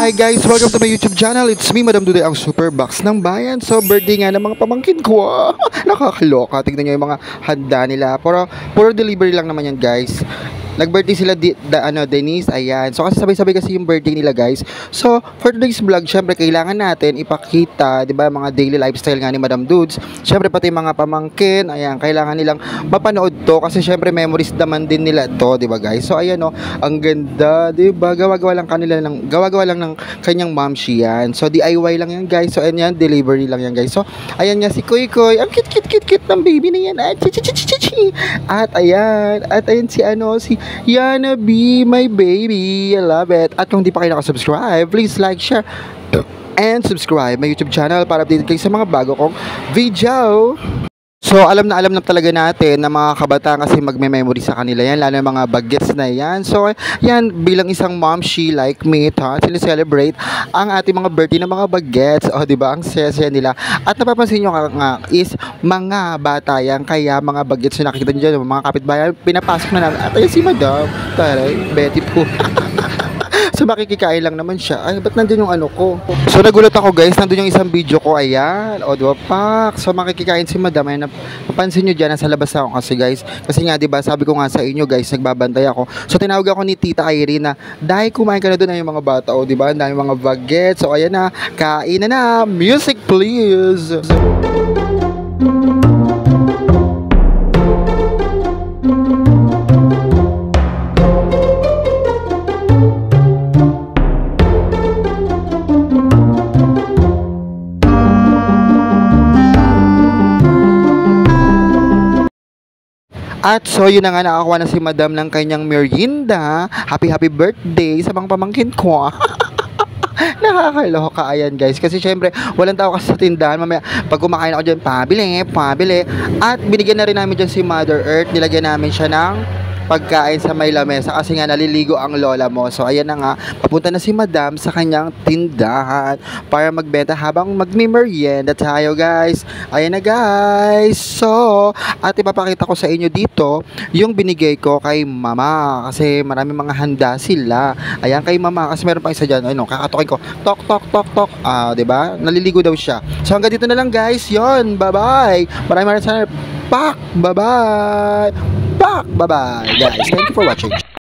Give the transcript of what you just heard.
Hi guys! Welcome to my YouTube channel. It's me, Madam Duday, ang Super Box ng Bayan. So, birthday nga ng mga pamangkin ko. Nakakaloka. Tignan nyo yung mga handa nila. Puro delivery lang naman yan, guys. Nag-birthday sila Denise, ayan. So kasi sabay-sabay kasi yung birthday nila, guys. So for today's vlog, syempre kailangan natin ipakita, 'di ba, mga daily lifestyle nga ni Madam Dudes. Syempre pati mga pamangkin, ayan, kailangan nilang mapanood 'to kasi syempre memories naman din nila 'to, 'di ba, guys? So ayan, ang ganda, 'di ba? Gawa-gawa lang ng kanyang momshi yan. So DIY lang yan, guys. So ayan, delivery lang yan, guys. So ayan nga si Koy Koy, ang cute ng baby na yan. At ayan si Yana B, my baby. I love it. At kung di pa kayo nakasubscribe, please like, share, and subscribe my YouTube channel para updated kayo sa mga bago kong video. So, alam na talaga natin na mga kabataan kasi magme-memory sa kanila yan, lalo na mga bagets na yan. So, yan, bilang isang momshi like me, sineselebrate ang ating mga birthday ng mga bagets. O, diba? Ang saya-saya nila. At napapansin nyo nga is mga bata yan, kaya mga bagets na nakikita nyo dyan, mga kapitbahay, pinapasok na namin. At ayun si Madam, taray, Betty po. So makikikain lang naman siya. Ay, ba't nandun yung ano ko? So nagulat ako, guys, nandun yung isang video ko. Ayan, o diba, pak. So makikikain si Madam. Ayan, napansin nyo dyan, nasa labas ako kasi, guys. Kasi nga, diba, sabi ko nga sa inyo, guys, nagbabantay ako. So tinawag ako ni Tita Irene na, dahil kumain ka na doon, ay yung mga bata, o diba, ang dami mga bagets. So ayan na, kain na. Music please. At so yun na nga, nakakuha na si Madam ng kanyang merienda. Happy birthday sa mga pamangkin ko. Nakakaloka, ayan, guys. Kasi syempre, walang tao kasi sa tindahan. Mamaya, pag kumakain ako dyan, pabili. At binigyan na rin namin dyan si Mother Earth. Nilagyan namin siya ng pagkain sa may lamesa kasi nga naliligo ang lola mo. So ayan na nga, papunta na si Madam sa kanyang tindahan para magbenta habang magme-merienda tayo, guys. Ayan na, guys. So, at ipapakita ko sa inyo dito yung binigay ko kay Mama kasi maraming mga handa sila. Ayan, kay Mama kasi meron pa isa dyan. Ayun, kakatokin ko. Tok. Diba? Naliligo daw siya. So hanggang dito na lang, guys. Yon, bye-bye. Maraming salamat. Bye-bye. Bye-bye, guys. Thank you for watching.